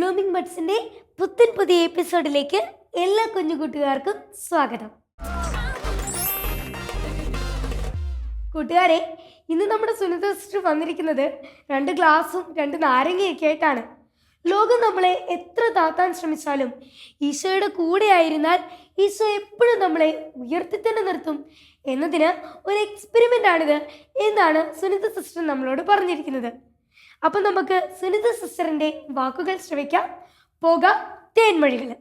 Blooming ബഡ്സിന്റെ പുതിയ എപ്പിസോഡിലേക്ക് എല്ലാ കുഞ്ഞു കൂട്ടുകാർക്കും സ്വാഗതം. കൂട്ടുകാരെ, ഇന്ന് നമ്മുടെ സുനിത സിസ്റ്റർ വന്നിരിക്കുന്നത് 2 ഗ്ലാസും 2 നാരങ്ങയൊക്കെ ആയിട്ടാണ്. ലോകം നമ്മളെ എത്ര താത്താൻ ശ്രമിച്ചാലും ഈശോയുടെ കൂടെ ആയിരുന്നാൽ ഈശോ എപ്പോഴും നമ്മളെ ഉയർത്തി തന്നെ നിർത്തും എന്നതിന് ഒരു എക്സ്പെരിമെൻ്റ് ആണിത് എന്നാണ് സുനിത സിസ്റ്റർ നമ്മളോട് പറഞ്ഞിരിക്കുന്നത്. അപ്പം നമുക്ക് സുനിത സിസ്റ്ററിൻ്റെ വാക്കുകൾ ശ്രമിക്കാം. പോകാം തേൻമൊഴികൾ.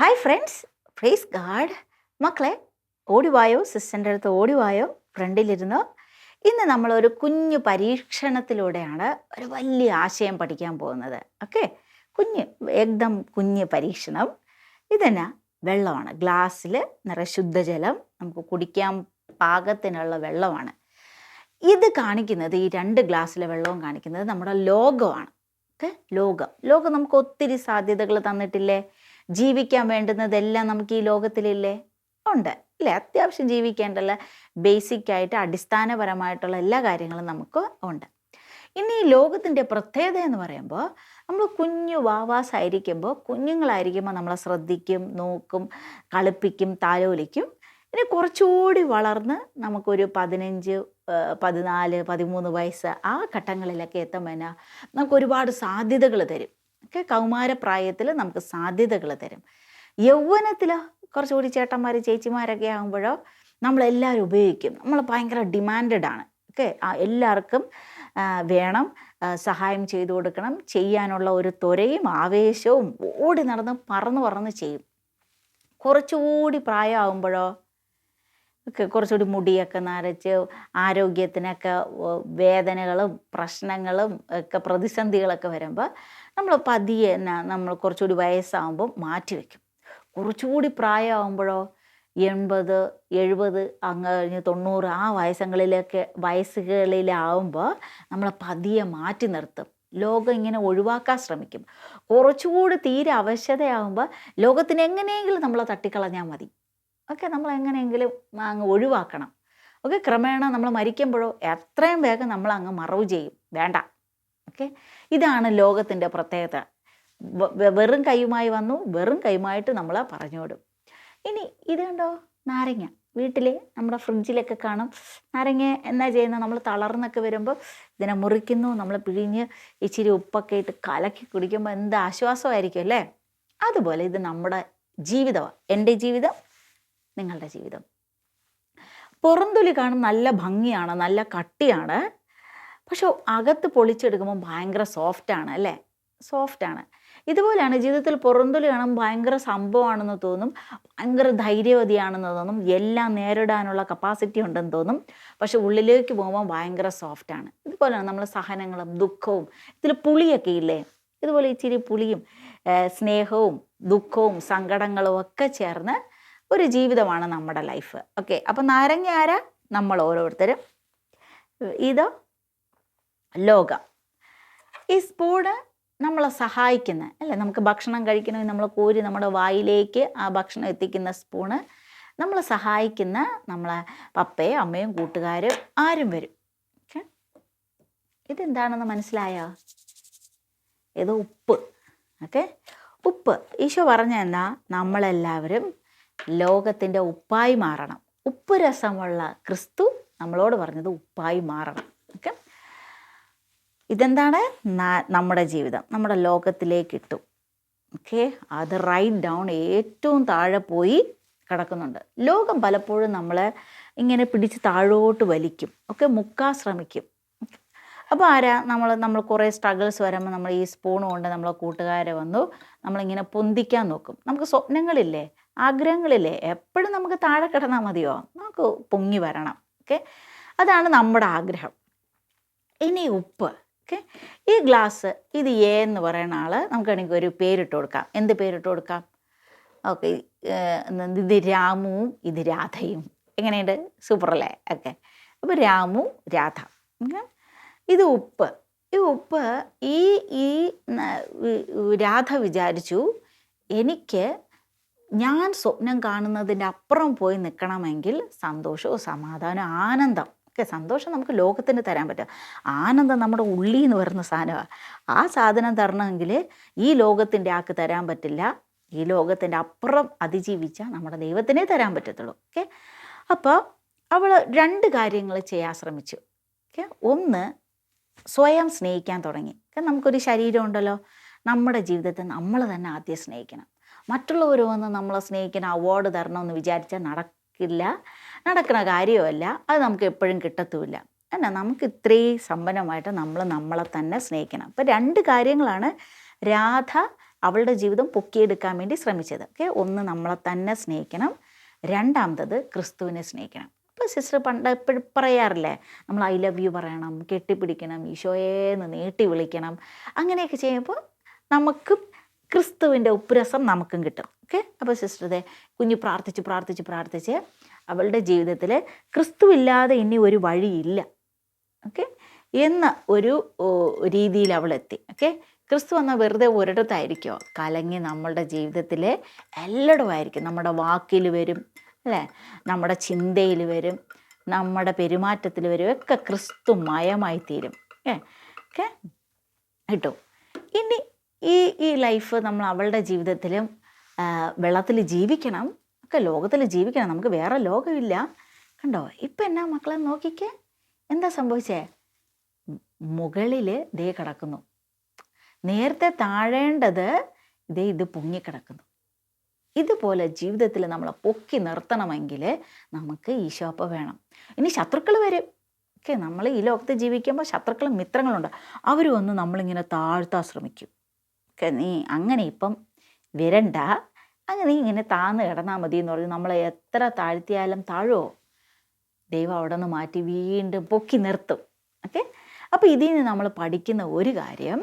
Hi friends, praise God. മക്കളെ, ഓടിവായോ, സിസ്റ്ററിൻ്റെ അടുത്ത് ഓടിവായോ, ഫ്രണ്ടിലിരുന്നോ. ഇന്ന് നമ്മളൊരു കുഞ്ഞു പരീക്ഷണത്തിലൂടെയാണ് ഒരു വലിയ ആശയം പഠിക്കാൻ പോകുന്നത്. ഓക്കെ, കുഞ്ഞ് പരീക്ഷണം. ഇതെന്നാ, വെള്ളമാണ്. ഗ്ലാസ്സിൽ നിറയെ ശുദ്ധജലം, നമുക്ക് കുടിക്കാൻ പാകത്തിനുള്ള വെള്ളമാണ്. ഇത് കാണിക്കുന്നത്, ഈ 2 ഗ്ലാസ്സിലെ വെള്ളവും കാണിക്കുന്നത് നമ്മുടെ ലോകമാണ്. ഓക്കെ, ലോകം നമുക്ക് ഒത്തിരി സാധ്യതകൾ തന്നിട്ടില്ലേ? ജീവിക്കാൻ വേണ്ടുന്നതെല്ലാം നമുക്ക് ഈ ലോകത്തിലില്ലേ? ഉണ്ട് അല്ലേ? അത്യാവശ്യം ജീവിക്കേണ്ടല്ല ബേസിക്കായിട്ട് അടിസ്ഥാനപരമായിട്ടുള്ള എല്ലാ കാര്യങ്ങളും നമുക്ക് ഉണ്ട്. ഇനി ഈ ലോകത്തിൻ്റെ പ്രത്യേകത എന്ന് പറയുമ്പോൾ, നമ്മൾ കുഞ്ഞു വാവാസായിരിക്കുമ്പോൾ, കുഞ്ഞുങ്ങളായിരിക്കുമ്പോൾ നമ്മളെ ശ്രദ്ധിക്കും, നോക്കും, കളിപ്പിക്കും, താലോലിക്കും. ഇനി കുറച്ചുകൂടി വളർന്ന് നമുക്കൊരു 15, 14, 13 വയസ്സ് ആ ഘട്ടങ്ങളിലൊക്കെ എത്തുമ്പോൾ നമുക്ക് ഒരുപാട് സാധ്യതകൾ തരും. ഒക്കെ, കൗമാരപ്രായത്തിൽ നമുക്ക് സാധ്യതകൾ തരും. യൗവനത്തിൽ കുറച്ചുകൂടി ചേട്ടന്മാർ ചേച്ചിമാരൊക്കെ ആകുമ്പോഴോ നമ്മളെല്ലാവരും ഉപയോഗിക്കും. നമ്മൾ ഭയങ്കര ഡിമാൻഡഡ് ആണ്. ഓക്കെ, എല്ലാവർക്കും വേണം, സഹായം ചെയ്തു കൊടുക്കണം, ചെയ്യാനുള്ള ഒരു ത്വരയും ആവേശവും, ഓടി നടന്ന് പറന്ന് ചെയ്യും. കുറച്ചുകൂടി പ്രായമാകുമ്പോഴോ ഒക്കെ കുറച്ചുകൂടി മുടിയൊക്കെ നരച്ച് ആരോഗ്യത്തിനൊക്കെ വേദനകളും പ്രശ്നങ്ങളും ഒക്കെ പ്രതിസന്ധികളൊക്കെ വരുമ്പോൾ നമ്മൾ പതിയെ നമ്മൾ കുറച്ചുകൂടി വയസ്സാകുമ്പോൾ മാറ്റിവെക്കും. കുറച്ചുകൂടി പ്രായമാകുമ്പോഴോ 80, 70 അങ്ങ് കഴിഞ്ഞ് 90 ആ വയസ്സുകളിലാവുമ്പോൾ നമ്മൾ പതിയെ മാറ്റി നിർത്തും. ലോകം ഇങ്ങനെ ഒഴിവാക്കാൻ ശ്രമിക്കും. കുറച്ചുകൂടി തീരെ അവശതയാകുമ്പോൾ ലോകത്തിന് എങ്ങനെയെങ്കിലും നമ്മളെ തട്ടിക്കളഞ്ഞാൽ മതി. ഓക്കെ, നമ്മൾ എങ്ങനെയെങ്കിലും അങ്ങ് ഒഴിവാക്കണം. ഓക്കെ, ക്രമേണ നമ്മൾ മരിക്കുമ്പോഴോ എത്രയും വേഗം നമ്മൾ അങ്ങ് മറവ് ചെയ്യും, വേണ്ട. ഓക്കെ, ഇതാണ് ലോകത്തിൻ്റെ പ്രത്യേകത. വെറും കൈയുമായി വന്നു, വെറും കൈയുമായിട്ട് നമ്മൾ പറഞ്ഞുവിടും. ഇനി ഇത് കണ്ടോ, നാരങ്ങ. വീട്ടിൽ നമ്മുടെ ഫ്രിഡ്ജിലൊക്കെ കാണും നാരങ്ങ. എന്നാ ചെയ്യുന്നത്? നമ്മൾ തളർന്നൊക്കെ വരുമ്പോൾ ഇതിനെ മുറിക്കുന്നു, നമ്മൾ പിഴിഞ്ഞ് ഇച്ചിരി ഉപ്പൊക്കെ ഇട്ട് കലക്കി കുടിക്കുമ്പോൾ എന്ത് ആശ്വാസമായിരിക്കും അല്ലേ? അതുപോലെ ഇത് നമ്മുടെ ജീവിതമാണ്. എൻ്റെ ജീവിതം, നിങ്ങളുടെ ജീവിതം. പുറന്തൊലി കാണും നല്ല ഭംഗിയാണ്, നല്ല കട്ടിയാണ്. പക്ഷെ അകത്ത് പൊളിച്ചെടുക്കുമ്പോൾ ഭയങ്കര സോഫ്റ്റാണ് അല്ലേ? സോഫ്റ്റാണ്. ഇതുപോലെയാണ് ജീവിതത്തിൽ. പുറന്തൊലി കാണുമ്പോൾ ഭയങ്കര സംഭവമാണെന്ന് തോന്നും, ഭയങ്കര ധൈര്യവതിയാണെന്ന് തോന്നും, എല്ലാം നേരിടാനുള്ള കപ്പാസിറ്റി ഉണ്ടെന്ന് തോന്നും. പക്ഷെ ഉള്ളിലേക്ക് പോകുമ്പോൾ ഭയങ്കര സോഫ്റ്റാണ്. ഇതുപോലെയാണ് നമ്മൾ സഹനങ്ങളും ദുഃഖവും. ഇതിൽ പുളിയൊക്കെ ഇല്ലേ? ഇതുപോലെ ഇച്ചിരി പുളിയും സ്നേഹവും ദുഃഖവും സങ്കടങ്ങളും ഒക്കെ ചേർന്ന് ഒരു ജീവിതമാണ് നമ്മുടെ ലൈഫ്. ഓക്കെ, അപ്പം നാരങ്ങ ആരാ? നമ്മൾ ഓരോരുത്തരും. ഇതോ ലോകം. ഈ സ്പൂണ് നമ്മളെ സഹായിക്കുന്ന അല്ലേ? നമുക്ക് ഭക്ഷണം കഴിക്കണമെങ്കിൽ നമ്മൾ കോരി നമ്മുടെ വായിലേക്ക് ആ ഭക്ഷണം എത്തിക്കുന്ന സ്പൂണ്. നമ്മളെ സഹായിക്കുന്ന നമ്മളെ പപ്പയും അമ്മയും കൂട്ടുകാരും ആരും വരും. ഓക്കെ, ഇതെന്താണെന്ന് മനസ്സിലായോ? ഇത് ഉപ്പ്. ഓക്കെ, ഉപ്പ്. ഈശോ പറഞ്ഞ എന്നാ, നമ്മളെല്ലാവരും ലോകത്തിൻ്റെ ഉപ്പായി മാറണം. ഉപ്പ് രസമുള്ള ക്രിസ്തു നമ്മളോട് പറഞ്ഞത് ഉപ്പായി മാറണം. ഓക്കെ, ഇതെന്താണ്? നമ്മുടെ ജീവിതം നമ്മുടെ ലോകത്തിലേക്ക് ഇട്ടു. ഓക്കെ, അത് റൈറ്റ് ഡൗൺ ഏറ്റവും താഴെ പോയി കിടക്കുന്നുണ്ട്. ലോകം പലപ്പോഴും നമ്മളെ ഇങ്ങനെ പിടിച്ച് താഴോട്ട് വലിക്കും. ഒക്കെ, മുക്കാൻ ശ്രമിക്കും. അപ്പോൾ ആരാ? നമ്മൾ കുറേ സ്ട്രഗിൾസ് വരുമ്പോൾ നമ്മൾ ഈ സ്പൂൺ കൊണ്ട് നമ്മളെ കൂട്ടുകാരെ വന്നു നമ്മളിങ്ങനെ പൊന്തിക്കാൻ നോക്കും. നമുക്ക് സ്വപ്നങ്ങളില്ലേ, ആഗ്രഹങ്ങളില്ലേ? എപ്പോഴും നമുക്ക് താഴെ കിടന്നാൽ മതിയോ? നമുക്ക് പൊങ്ങി വരണം. ഓക്കെ, അതാണ് നമ്മുടെ ആഗ്രഹം. ഇനി ഉപ്പ്. ഓക്കെ, ഈ ഗ്ലാസ്, ഇത് എ എന്ന് പറയുന്ന ആൾ നമുക്കാണെങ്കിൽ ഒരു പേരിട്ട് കൊടുക്കാം. എന്ത് പേരിട്ട് കൊടുക്കാം? ഓക്കെ, ഇത് രാമുവും ഇത് രാധയും. എങ്ങനെയുണ്ട്? സൂപ്പറല്ലേ? ഓക്കെ, അപ്പോൾ രാമു, രാധ. ഇത് ഉപ്പ്. ഈ ഉപ്പ് ഈ രാധ വിചാരിച്ചു എനിക്ക് ഞാൻ സ്വപ്നം കാണുന്നതിൻ്റെ അപ്പുറം പോയി നിൽക്കണമെങ്കിൽ സന്തോഷവും സമാധാനവും ആനന്ദം ഒക്കെ, സന്തോഷം നമുക്ക് ലോകത്തിന് തരാൻ പറ്റും, ആനന്ദം നമ്മുടെ ഉള്ളിൽ നിന്ന് വരുന്ന സാധനമാണ്. ആ സാധനം തരണമെങ്കിൽ ഈ ലോകത്തിൻ്റെ ആൾക്ക് തരാൻ പറ്റില്ല, ഈ ലോകത്തിൻ്റെ അപ്പുറം അതിജീവിച്ചാൽ നമ്മുടെ ദൈവത്തിനേ തരാൻ പറ്റത്തുള്ളൂ. ഓക്കെ, അപ്പോൾ അവൾ 2 കാര്യങ്ങൾ ചെയ്യാൻ ശ്രമിച്ചു. ഓക്കെ, ഒന്ന് സ്വയം സ്നേഹിക്കാൻ തുടങ്ങി. നമുക്കൊരു ശരീരം ഉണ്ടല്ലോ, നമ്മുടെ ജീവിതത്തിൽ നമ്മൾ തന്നെ ആദ്യം സ്നേഹിക്കണം. മറ്റുള്ളവർ വന്ന് നമ്മളെ സ്നേഹിക്കണം, അവാർഡ് തരണമെന്ന് വിചാരിച്ചാൽ നടക്കില്ല, നടക്കുന്ന കാര്യമല്ല, അത് നമുക്ക് എപ്പോഴും കിട്ടത്തുമില്ല. എന്നാൽ നമുക്ക് ഇത്രയും സമ്പന്നമായിട്ട് നമ്മളെ തന്നെ സ്നേഹിക്കണം. അപ്പോൾ 2 കാര്യങ്ങളാണ് രാധ അവളുടെ ജീവിതം പൊക്കിയെടുക്കാൻ വേണ്ടി ശ്രമിച്ചത്. ഓക്കെ, ഒന്ന് നമ്മളെ തന്നെ സ്നേഹിക്കണം, രണ്ടാമത്തത് ക്രിസ്തുവിനെ സ്നേഹിക്കണം. ഇപ്പോൾ സിസ്റ്റർ പണ്ട് എപ്പോഴും പറയാറില്ലേ, നമ്മൾ ഐ ലവ് യു പറയണം, കെട്ടിപ്പിടിക്കണം, ഈശോയേന്ന് നീട്ടി വിളിക്കണം. അങ്ങനെയൊക്കെ ചെയ്യുമ്പോൾ നമുക്ക് ക്രിസ്തുവിൻ്റെ ഉപ്പുരസം നമുക്കും കിട്ടും. ഓക്കെ, അപ്പോൾ സിസ്റ്റർ കുഞ്ഞ് പ്രാർത്ഥിച്ച് അവളുടെ ജീവിതത്തിൽ ക്രിസ്തുവില്ലാതെ ഇനി ഒരു വഴിയില്ല, ഓക്കെ, എന്ന ഒരു രീതിയിൽ അവളെത്തി. ഓക്കെ, ക്രിസ്തു എന്നാൽ വെറുതെ ഒരിടത്തായിരിക്കുമോ, കലങ്ങി നമ്മളുടെ ജീവിതത്തിൽ എല്ലായിടമായിരിക്കും. നമ്മുടെ വാക്കിൽ വരും അല്ലേ, നമ്മുടെ ചിന്തയിൽ വരും, നമ്മുടെ പെരുമാറ്റത്തിൽ വരും, ഒക്കെ ക്രിസ്തു മയമായി തീരും. ഓക്കെ കേട്ടോ. ഇനി ഈ ലൈഫ് നമ്മൾ അവളുടെ ജീവിതത്തിലും വെള്ളത്തിൽ ജീവിക്കണം, ഒക്കെ ലോകത്തിൽ ജീവിക്കണം, നമുക്ക് വേറെ ലോകമില്ല. കണ്ടോ, ഇപ്പം എന്നാ മക്കളെ നോക്കിക്കേ, എന്താ സംഭവിച്ചേ, മുകളിൽ ദേ കിടക്കുന്നു, നേരത്തെ താഴേണ്ടത് ഇത് പൊങ്ങിക്കിടക്കുന്നു. ഇതുപോലെ ജീവിതത്തിൽ നമ്മളെ പൊക്കി നിർത്തണമെങ്കിൽ നമുക്ക് ഈശോപ്പ വേണം. ഇനി ശത്രുക്കൾ വരും. ഓക്കെ, നമ്മൾ ഈ ലോകത്ത് ജീവിക്കുമ്പോൾ ശത്രുക്കളും മിത്രങ്ങളുണ്ട്, അവർ വന്ന് നമ്മളിങ്ങനെ താഴ്ത്താൻ ശ്രമിക്കും. ഓക്കെ, നീ അങ്ങനെ ഇപ്പം വരണ്ട, അങ്ങനെ ഇങ്ങനെ താന്ന് കിടന്നാൽ മതി എന്ന് പറഞ്ഞ് നമ്മളെ എത്ര താഴ്ത്തിയാലും താഴുമോ, ദൈവം അവിടെ നിന്ന് മാറ്റി വീണ്ടും പൊക്കി നിർത്തും. ഓക്കെ, അപ്പോൾ ഇതിൽ നിന്ന് നമ്മൾ പഠിക്കുന്ന ഒരു കാര്യം,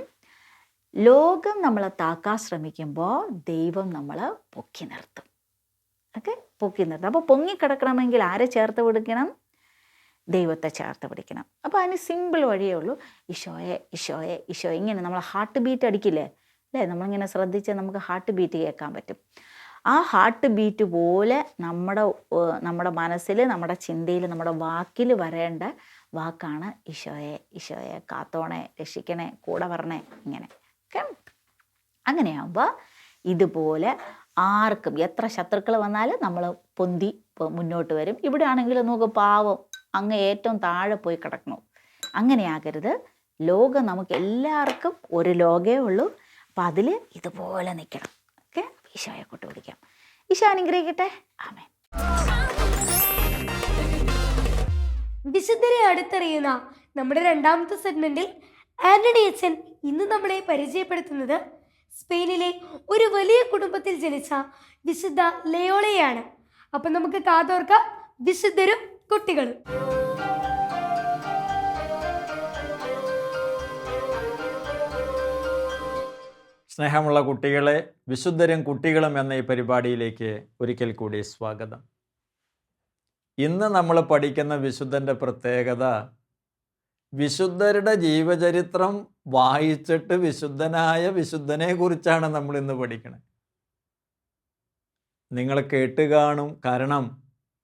ലോകം നമ്മളെ താക്കാൻ ശ്രമിക്കുമ്പോൾ ദൈവം നമ്മളെ പൊക്കി നിർത്തും. ഓക്കെ, പൊക്കി നിർത്തും. അപ്പോൾ പൊങ്ങിക്കിടക്കണമെങ്കിൽ ആരെ ചേർത്ത് പിടിക്കണം, ദൈവത്തെ ചേർത്ത് പിടിക്കണം. അപ്പോൾ അതിന് സിമ്പിൾ വഴിയേ ഉള്ളൂ, ഈശോയെ ഈശോയെ ഈശോ. ഇങ്ങനെ നമ്മൾ ഹാർട്ട് ബീറ്റ് അടിക്കില്ലേ അല്ലേ, നമ്മളിങ്ങനെ ശ്രദ്ധിച്ചാൽ നമുക്ക് ഹാർട്ട് ബീറ്റ് കേൾക്കാൻ പറ്റും. ആ ഹാർട്ട് ബീറ്റ് പോലെ നമ്മുടെ മനസ്സിൽ, നമ്മുടെ ചിന്തയിൽ, നമ്മുടെ വാക്കിൽ വരേണ്ട വാക്കാണ് ഈശോയെ ഈശോയെ, കാത്തോണേ, രക്ഷിക്കണേ, കൂടെ വരണേ, ഇങ്ങനെ. ഓക്കെ, അങ്ങനെയാകുമ്പോൾ ഇതുപോലെ ആർക്കും എത്ര ശത്രുക്കൾ വന്നാലും നമ്മൾ പൊന്തി മുന്നോട്ട് വരും. ഇവിടെ ആണെങ്കിൽ നമുക്ക് പാവം അങ്ങ് ഏറ്റവും താഴെ പോയി കിടക്കണം. അങ്ങനെയാകരുത്. ലോകം നമുക്ക് എല്ലാവർക്കും ഒരു ലോകേ ഉള്ളൂ. അപ്പം അതിൽ ഇതുപോലെ നിൽക്കണം. ഓക്കെ, ഈശോയെ കൊണ്ടുപിടിക്കാം. ഈശോ അനുഗ്രഹിക്കട്ടെ. ആമേൻ. വിശുദ്ധരെ അടുത്തറിയുന്ന നമ്മുടെ 2ാമത്തെ സെഗ്മെന്റിൽ ആന്റണി അച്ഛൻ ഇന്ന് നമ്മളെ പരിചയപ്പെടുത്തുന്നത് സ്പെയിനിലെ ഒരു വലിയ കുടുംബത്തിൽ ജനിച്ച വിശുദ്ധ ലയോളയാണ്. അപ്പം നമുക്ക് കാതോർക്കാം വിശുദ്ധരും കുട്ടികളും. സ്നേഹമുള്ള കുട്ടികളെ, വിശുദ്ധരും കുട്ടികളും എന്ന ഈ പരിപാടിയിലേക്ക് ഒരിക്കൽ കൂടി സ്വാഗതം. ഇന്ന് നമ്മൾ പഠിക്കുന്ന വിശുദ്ധൻ്റെ പ്രത്യേകത, വിശുദ്ധരുടെ ജീവചരിത്രം വായിച്ചിട്ട് വിശുദ്ധനായ വിശുദ്ധനെ കുറിച്ചാണ് നമ്മൾ ഇന്ന് പഠിക്കുന്നത്. നിങ്ങൾ കേട്ട് കാണും, കാരണം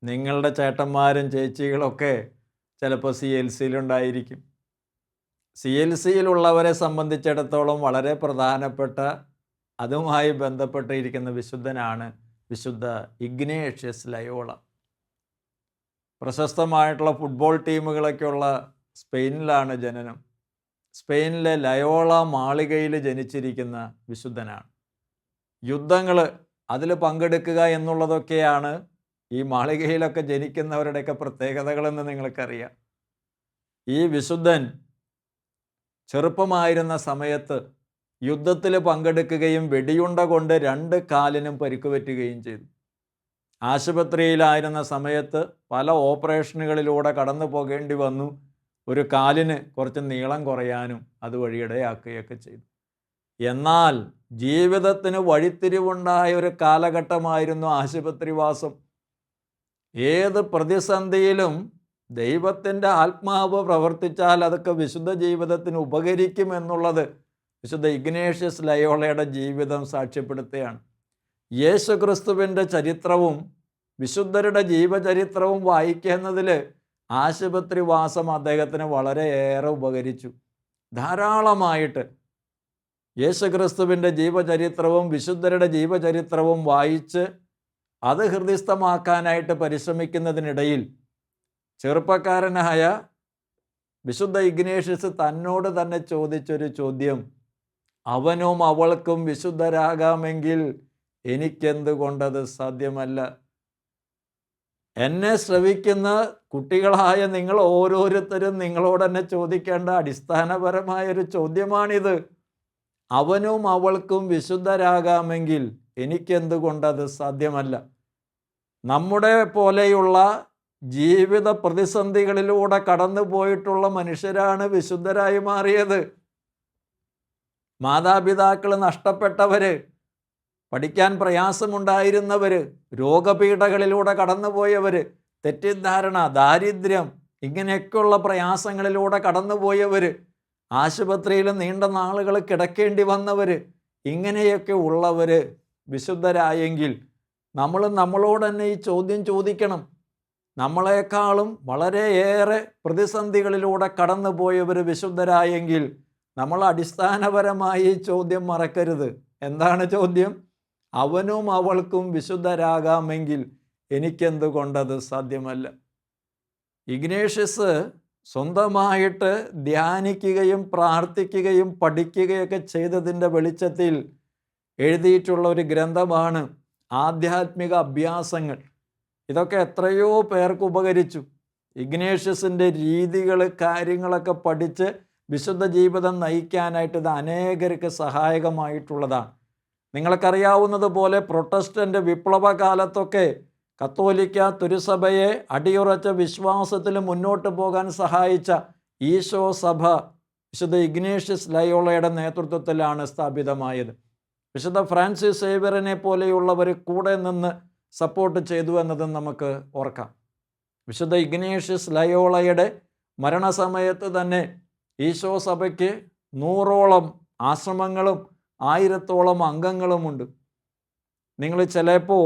നിങ്ങളുടെ ചേട്ടന്മാരും ചേച്ചികളൊക്കെ ചിലപ്പോൾ CLC-യിലുണ്ടായിരിക്കും. CLC-യിലുള്ളവരെ സംബന്ധിച്ചിടത്തോളം വളരെ പ്രധാനപ്പെട്ട, അതുമായി ബന്ധപ്പെട്ടിരിക്കുന്ന വിശുദ്ധനാണ് വിശുദ്ധ ഇഗ്നേഷ്യസ് ലയോള. പ്രശസ്തമായിട്ടുള്ള ഫുട്ബോൾ ടീമുകളൊക്കെയുള്ള സ്പെയിനിലാണ് ജനനം. സ്പെയിനിലെ ലയോള മാളികയിൽ ജനിച്ചിരിക്കുന്ന വിശുദ്ധനാണ്. യുദ്ധങ്ങൾ അതിൽ പങ്കെടുക്കുക എന്നുള്ളതൊക്കെയാണ് ഈ മാളികയിലൊക്കെ ജനിക്കുന്നവരുടെയൊക്കെ പ്രത്യേകതകളെന്ന് നിങ്ങൾക്കറിയാം. ഈ വിശുദ്ധൻ ചെറുപ്പമായിരുന്ന സമയത്ത് യുദ്ധത്തിൽ പങ്കെടുക്കുകയും വെടിയുണ്ട കൊണ്ട് 2 കാലിനും പരിക്ക് പറ്റുകയും ചെയ്തു. ആശുപത്രിയിലായിരുന്ന സമയത്ത് പല ഓപ്പറേഷനുകളിലൂടെ കടന്നു പോകേണ്ടി വന്നു. ഒരു കാലിന് കുറച്ച് നീളം കുറയാനും അതുവഴി ഇടയാക്കുകയൊക്കെ ചെയ്തു. എന്നാൽ ജീവിതത്തിന് വഴിത്തിരിവുണ്ടായ ഒരു കാലഘട്ടമായിരുന്നു ആശുപത്രിവാസം. ഏത് പ്രതിസന്ധിയിലും ദൈവത്തിൻ്റെ ആത്മാവ് പ്രവർത്തിച്ചാൽ അതൊക്കെ വിശുദ്ധ ജീവിതത്തിന് ഉപകരിക്കുമെന്നുള്ളത് വിശുദ്ധ ഇഗ്നേഷ്യസ് ലയോളയുടെ ജീവിതം സാക്ഷ്യപ്പെടുത്തുകയാണ്. യേശുക്രിസ്തുവിൻ്റെ ചരിത്രവും വിശുദ്ധരുടെ ജീവചരിത്രവും വായിക്കുന്നതിൽ ആശുപത്രി വാസം അദ്ദേഹത്തിന് വളരെയേറെ ഉപകരിച്ചു. ധാരാളമായിട്ട് യേശുക്രിസ്തുവിൻ്റെ ജീവചരിത്രവും വിശുദ്ധരുടെ ജീവചരിത്രവും വായിച്ച് അത് ഹൃദയസ്ഥമാക്കാനായിട്ട് പരിശ്രമിക്കുന്നതിനിടയിൽ ചെറുപ്പക്കാരനായ വിശുദ്ധ ഇഗ്നേഷ്യസ് തന്നോട് തന്നെ ചോദിച്ചൊരു ചോദ്യം, അവനും അവൾക്കും വിശുദ്ധരാകാമെങ്കിൽ എനിക്കെന്തുകൊണ്ടത് സാധ്യമല്ല? എന്നെ ശ്രവിക്കുന്ന കുട്ടികളായ നിങ്ങൾ ഓരോരുത്തരും നിങ്ങളോട് തന്നെ ചോദിക്കേണ്ട അടിസ്ഥാനപരമായൊരു ചോദ്യമാണിത്. അവനും അവൾക്കും വിശുദ്ധരാകാമെങ്കിൽ എനിക്കെന്തുകൊണ്ടത് സാധ്യമല്ല? നമ്മുടെ പോലെയുള്ള ജീവിത പ്രതിസന്ധികളിലൂടെ കടന്നു പോയിട്ടുള്ള മനുഷ്യരാണ് വിശുദ്ധരായി മാറിയത്. മാതാപിതാക്കൾ നഷ്ടപ്പെട്ടവർ, പഠിക്കാൻ പ്രയാസമുണ്ടായിരുന്നവർ, രോഗപീഠകളിലൂടെ കടന്നുപോയവർ, തെറ്റിദ്ധാരണ, ദാരിദ്ര്യം, ഇങ്ങനെയൊക്കെയുള്ള പ്രയാസങ്ങളിലൂടെ കടന്നുപോയവർ, ആശുപത്രിയിൽ നീണ്ട നാളുകൾ കിടക്കേണ്ടി വന്നവർ, ഇങ്ങനെയൊക്കെ ഉള്ളവർ വിശുദ്ധരായെങ്കിൽ നമ്മൾ നമ്മളോട് തന്നെ ഈ ചോദ്യം ചോദിക്കണം. നമ്മളെക്കാളും വളരെയേറെ പ്രതിസന്ധികളിലൂടെ കടന്നുപോയവർ വിശുദ്ധരായെങ്കിൽ നമ്മൾ അടിസ്ഥാനപരമായി ഈ ചോദ്യം മറക്കരുത്. എന്താണ് ചോദ്യം? അവനും അവൾക്കും വിശുദ്ധരാകാമെങ്കിൽ എനിക്കെന്തുകൊണ്ടത് സാധ്യമല്ല? ഇഗ്നേഷ്യസ് സ്വന്തമായിട്ട് ധ്യാനിക്കുകയും പ്രാർത്ഥിക്കുകയും പഠിക്കുകയൊക്കെ ചെയ്തതിൻ്റെ വെളിച്ചത്തിൽ എഴുതിയിട്ടുള്ള ഒരു ഗ്രന്ഥമാണ് ആധ്യാത്മിക അഭ്യാസങ്ങൾ. ഇതൊക്കെ എത്രയോ പേർക്ക് ഉപകരിച്ചു. ഇഗ്നേഷ്യസിൻ്റെ രീതികൾ, കാര്യങ്ങളൊക്കെ പഠിച്ച് വിശുദ്ധ ജീവിതം നയിക്കാനായിട്ട് ഇത് അനേകർക്ക് സഹായകമായിട്ടുള്ളതാണ്. നിങ്ങൾക്കറിയാവുന്നതുപോലെ പ്രൊട്ടസ്റ്റൻ്റ് വിപ്ലവകാലത്തൊക്കെ കത്തോലിക്ക തിരുസഭയെ അടിയുറച്ച വിശ്വാസത്തിൽ മുന്നോട്ട് പോകാൻ സഹായിച്ച ഈശോ സഭ വിശുദ്ധ ഇഗ്നേഷ്യസ് ലയോളയുടെ നേതൃത്വത്തിലാണ് സ്ഥാപിതമായത്. വിശുദ്ധ ഫ്രാൻസിസ് സേവ്യറിനെ പോലെയുള്ളവർ കൂടെ നിന്ന് സപ്പോർട്ട് ചെയ്തു എന്നതും നമുക്ക് ഓർക്കാം. വിശുദ്ധ ഇഗ്നേഷ്യസ് ലയോളയുടെ മരണസമയത്ത് തന്നെ ഈശോ സഭയ്ക്ക് 100ഓളം ആശ്രമങ്ങളും 1000ഓളം അംഗങ്ങളുമുണ്ട്. നിങ്ങൾ ചിലപ്പോൾ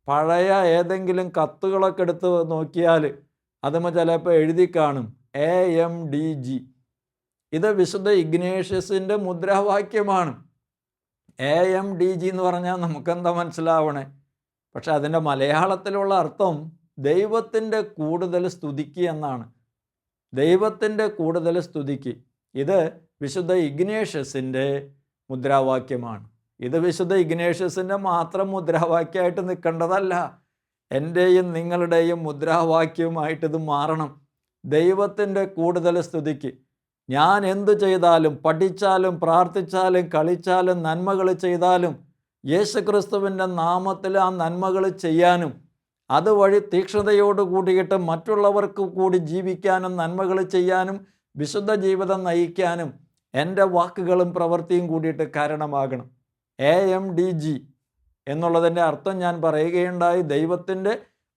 പഴയ ഏതെങ്കിലും കത്തുകളൊക്കെ എടുത്ത് നോക്കിയാൽ അതും ചിലപ്പോൾ എഴുതി കാണും AMDG. ഇത് വിശുദ്ധ ഇഗ്നേഷ്യസിൻ്റെ മുദ്രാവാക്യമാണ്. AMDG എന്ന് പറഞ്ഞാൽ നമുക്കെന്താ മനസ്സിലാവണേ? പക്ഷെ അതിൻ്റെ മലയാളത്തിലുള്ള അർത്ഥം ദൈവത്തിൻ്റെ കൂടുതൽ സ്തുതിക്ക് എന്നാണ്. ദൈവത്തിൻ്റെ കൂടുതൽ സ്തുതിക്ക്. ഇത് വിശുദ്ധ ഇഗ്നേഷ്യസിൻ്റെ മുദ്രാവാക്യമാണ്. ഇത് വിശുദ്ധ ഇഗ്നേഷ്യസിൻ്റെ മാത്രം മുദ്രാവാക്യമായിട്ട് നിൽക്കേണ്ടതല്ല. എൻ്റെയും നിങ്ങളുടെയും മുദ്രാവാക്യവുമായിട്ട് ഇത് മാറണം. ദൈവത്തിൻ്റെ കൂടുതൽ സ്തുതിക്ക്. ഞാൻ എന്തു ചെയ്താലും, പഠിച്ചാലും, പ്രാർത്ഥിച്ചാലും, കളിച്ചാലും, നന്മകൾ ചെയ്താലും യേശുക്രിസ്തുവിൻ്റെ നാമത്തിൽ ആ നന്മകൾ ചെയ്യാനും അതുവഴി തീക്ഷ്ണതയോട് കൂടിയിട്ട് മറ്റുള്ളവർക്ക് കൂടി ജീവിക്കാനും നന്മകൾ ചെയ്യാനും വിശുദ്ധ ജീവിതം നയിക്കാനും എൻ്റെ വാക്കുകളും പ്രവൃത്തിയും കൂടിയിട്ട് കാരണമാകണം. AMDG എന്നുള്ളതിൻ്റെ അർത്ഥം ഞാൻ പറയുകയുണ്ടായി. ദൈവത്തിൻ്റെ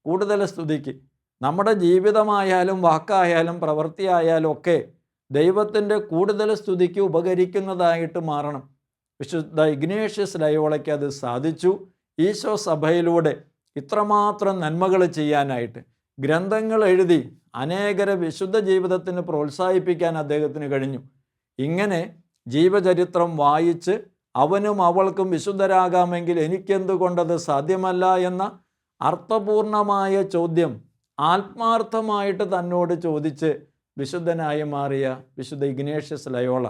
കൂടുതൽ സ്തുതിക്ക്. നമ്മുടെ ജീവിതമായാലും വാക്കായാലും പ്രവൃത്തിയായാലും ഒക്കെ ദൈവത്തിൻ്റെ കൂടുതൽ സ്തുതിക്ക് ഉപകരിക്കുന്നതായിട്ട് മാറണം. വിശുദ്ധ ഇഗ്നേഷ്യസ് ലയോളയ്ക്ക് അത് സാധിച്ചു. ഈശോ സഭയിലൂടെ ഇത്രമാത്രം നന്മകൾ ചെയ്യാനായിട്ട് ഗ്രന്ഥങ്ങൾ എഴുതി അനേകരെ വിശുദ്ധ ജീവിതത്തിന് പ്രോത്സാഹിപ്പിക്കാൻ അദ്ദേഹത്തിന് കഴിഞ്ഞു. ഇങ്ങനെ ജീവചരിത്രം വായിച്ച് അവനും അവൾക്കും വിശുദ്ധരാകാമെങ്കിൽ എനിക്കെന്തുകൊണ്ടത് സാധ്യമല്ല എന്ന അർത്ഥപൂർണമായ ചോദ്യം ആത്മാർത്ഥമായിട്ട് തന്നോട് ചോദിച്ച് വിശുദ്ധനായി മാറിയ വിശുദ്ധ ഇഗ്നേഷ്യസ് ലയോള.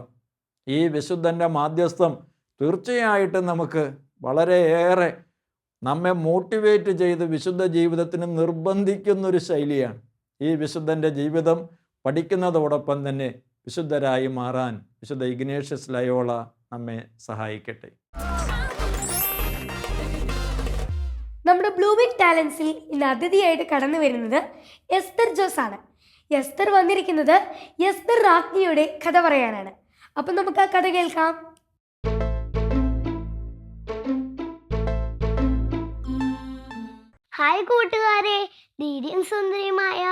ഈ വിശുദ്ധൻ്റെ മാധ്യസ്ഥം തീർച്ചയായിട്ടും നമുക്ക് വളരെയേറെ നമ്മെ മോട്ടിവേറ്റ് ചെയ്ത് വിശുദ്ധ ജീവിതത്തിന് നിർബന്ധിക്കുന്നൊരു ശൈലിയാണ്. ഈ വിശുദ്ധൻ്റെ ജീവിതം പഠിക്കുന്നതോടൊപ്പം തന്നെ വിശുദ്ധരായി മാറാൻ വിശുദ്ധ ഇഗ്നേഷ്യസ് ലയോള നമ്മെ സഹായിക്കട്ടെ. നമ്മുടെ ബ്ലൂമിംഗ് ടാലൻസിൽ ഇന്ന് അതിഥിയായിട്ട് കടന്നു വരുന്നത് എസ്തർ ജോസ് ആണ്. എസ്തർ വന്നിരിക്കുന്നത് എസ്തർ രാജ്ഞിയുടെ കഥ പറയാനാണ്. അപ്പം നമുക്ക് ആ കഥ കേൾക്കാം. ഹായ് കൂട്ടുകാരെ, ധീര്യം സുന്ദരിയുമായ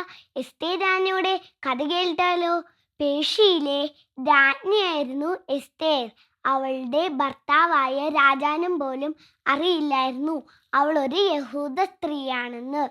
എസ്തേർ രാജ്ഞിയുടെ കഥ കേട്ടാലോ? പേർഷ്യയിലെ രാജ്ഞിയായിരുന്നു എസ്തേർ. അവളുടെ ഭർത്താവായ രാജാനും പോലും അറിയില്ലായിരുന്നു അവൾ ഒരു യഹൂദ സ്ത്രീയാണെന്ന്.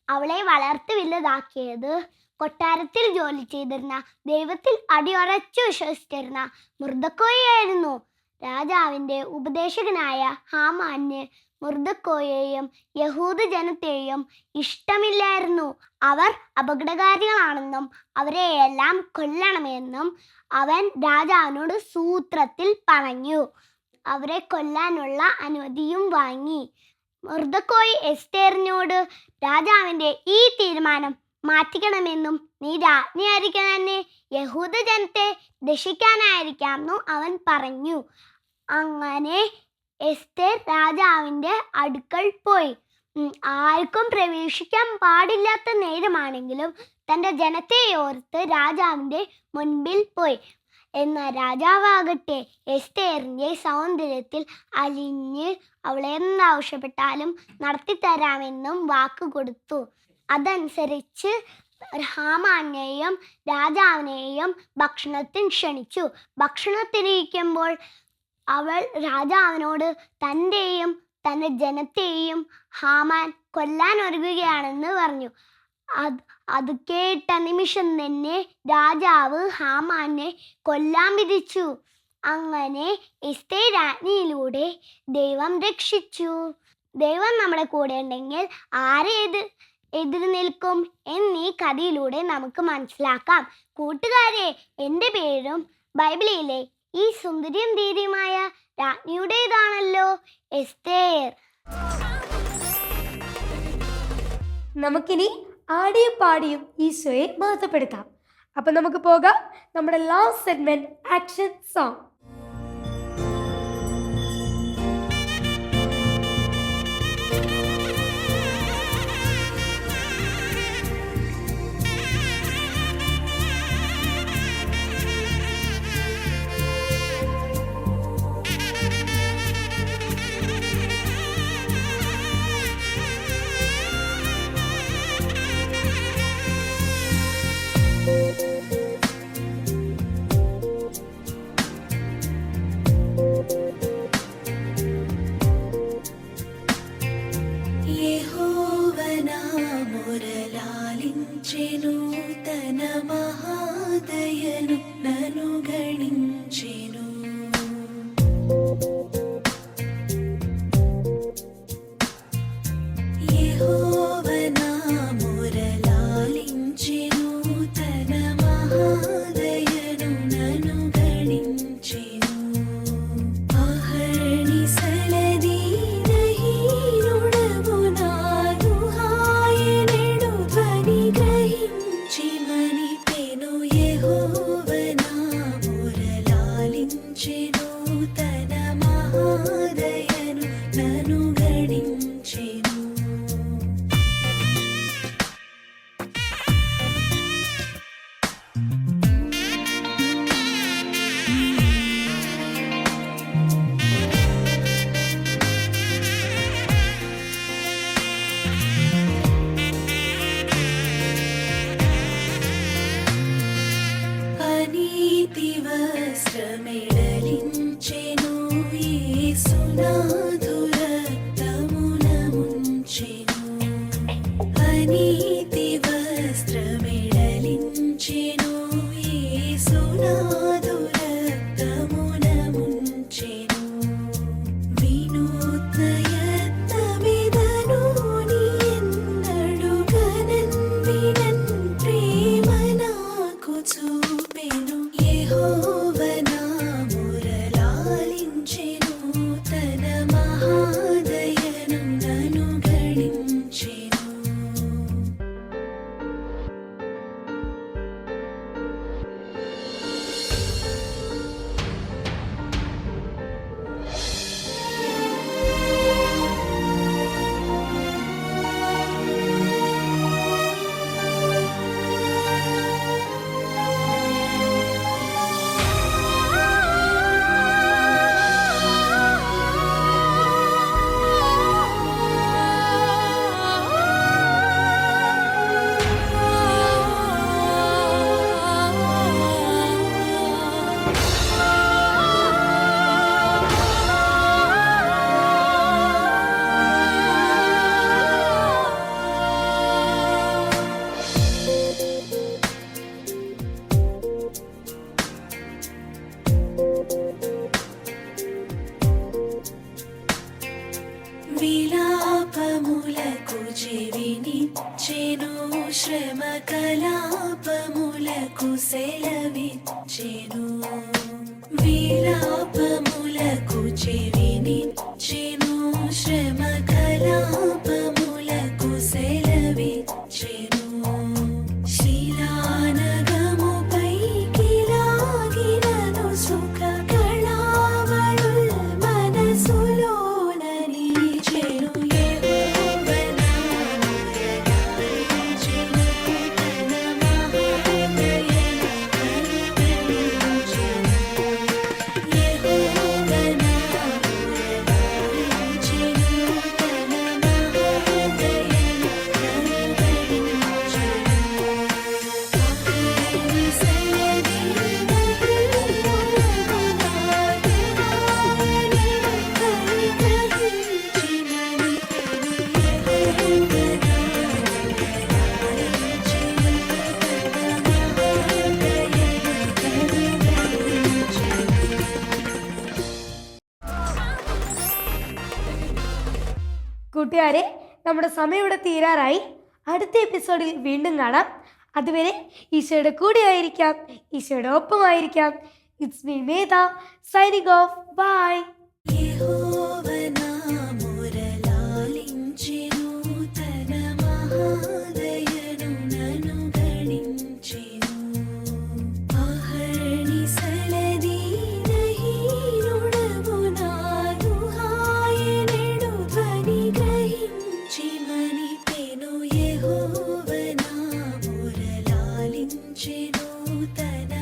അവളെ വളർത്തി വലുതാക്കിയത് കൊട്ടാരത്തിൽ ജോലി ചെയ്തിരുന്ന, ദൈവത്തിൽ അടിയുറച്ചു വിശ്വസിച്ചിരുന്ന മൊർദെഖായിയായിരുന്നു. രാജാവിൻ്റെ ഉപദേശകനായ ഹാമാന് മൊർദെഖായിയെയും യഹൂദ ജനത്തെയും ഇഷ്ടമില്ലായിരുന്നു. അവർ അപകടകാരികളാണെന്നും അവരെയെല്ലാം കൊല്ലണമെന്നും അവൻ രാജാവിനോട് സൂത്രത്തിൽ പറഞ്ഞു. അവരെ കൊല്ലാനുള്ള അനുമതിയും വാങ്ങി. മൊർദെഖായി എസ്തേറിനോട് രാജാവിൻ്റെ ഈ തീരുമാനം മാറ്റിക്കണമെന്നും നീ രാജ്ഞിയായിരിക്കാൻ തന്നെ യഹൂദ ജനത്തെ രക്ഷിക്കാനായിരിക്കാമെന്നും അവൻ പറഞ്ഞു. അങ്ങനെ എസ്തേർ രാജാവിൻ്റെ അടുക്കൽ പോയി. ആർക്കും പ്രവേശിക്കാൻ പാടില്ലാത്ത നേരമാണെങ്കിലും തൻ്റെ ജനത്തെ ഓർത്ത് രാജാവിൻ്റെ മുൻപിൽ പോയി. എന്നാൽ രാജാവാകട്ടെ എസ്തേറിൻ്റെ സൗന്ദര്യത്തിൽ അലിഞ്ഞ് അവളെ എന്താവശ്യപ്പെട്ടാലും നടത്തിത്തരാമെന്നും വാക്കുകൊടുത്തു. അതനുസരിച്ച് ഹാമാനെയും രാജാവിനെയും ഭക്ഷണത്തിന് ക്ഷണിച്ചു. ഭക്ഷണത്തിനിരിക്കുമ്പോൾ അവൾ രാജാവിനോട് തൻ്റെയും തൻ്റെ ജനത്തെയും ഹാമാൻ കൊല്ലാൻ ഒരുങ്ങുകയാണെന്ന് പറഞ്ഞു. അത് കേട്ട നിമിഷം തന്നെ രാജാവ് ഹാമാനെ കൊല്ലാൻ വിധിച്ചു. അങ്ങനെ എസ്തേർ രാജ്ഞിയിലൂടെ ദൈവം രക്ഷിച്ചു. ദൈവം നമ്മുടെ കൂടെ ഉണ്ടെങ്കിൽ എതിര് നിൽക്കും എന്നീ കഥയിലൂടെ നമുക്ക് മനസ്സിലാക്കാം. കൂട്ടുകാരെ, എൻ്റെ പേരും ബൈബിളിലെ ഈ സുന്ദരിയും ധീരയുമായ രാജ്ഞിയുടേതാണല്ലോ, എസ്തേർ. നമുക്കിനി ആടിയും പാടിയും ഈശോയെ മഹത്വപ്പെടുത്താം. അപ്പം നമുക്ക് പോകാം നമ്മുടെ ലാസ്റ്റ് സെഗ്മെന്റ്, ആക്ഷൻ സോങ്. నూతన మహాదయను నను గణించెను. యెహోవ నా మొరలాలించెను, తన మహాదయను నను గణించెను. అహర్నిశలదీనహీనుడగు నాను ఆయనెడు ధ్వని గ్రహించెను. చెను శ్రమ కలాపములకు సెలవిచ్చెను విలాపములకు చెవినిచ్చెను శ్రమ కలాపములకు సెలవిచ్చెను శిలానగముపైకి లాగినను సుఖ కళావళుల్ మనసులోన నిలిచెను കൂട്ടുകാരെ, നമ്മുടെ സമയം ഇവിടെ തീരാറായി. അടുത്ത എപ്പിസോഡിൽ വീണ്ടും കാണാം. അതുവരെ ഈശോയുടെ കൂടെ ആയിരിക്കാം, ഈശോയുടെ ഒപ്പമായിരിക്കാം. It's me Medha signing off. Bye. యెహోవనా మురళాలించెను తన మహాదయను నన్ను గణించెను అహర్నిశలదీనహీనుడవు నాను హాయనెడు ధ్వని గ్రహించి మనిపెను యెహోవనా మురళాలించెను తన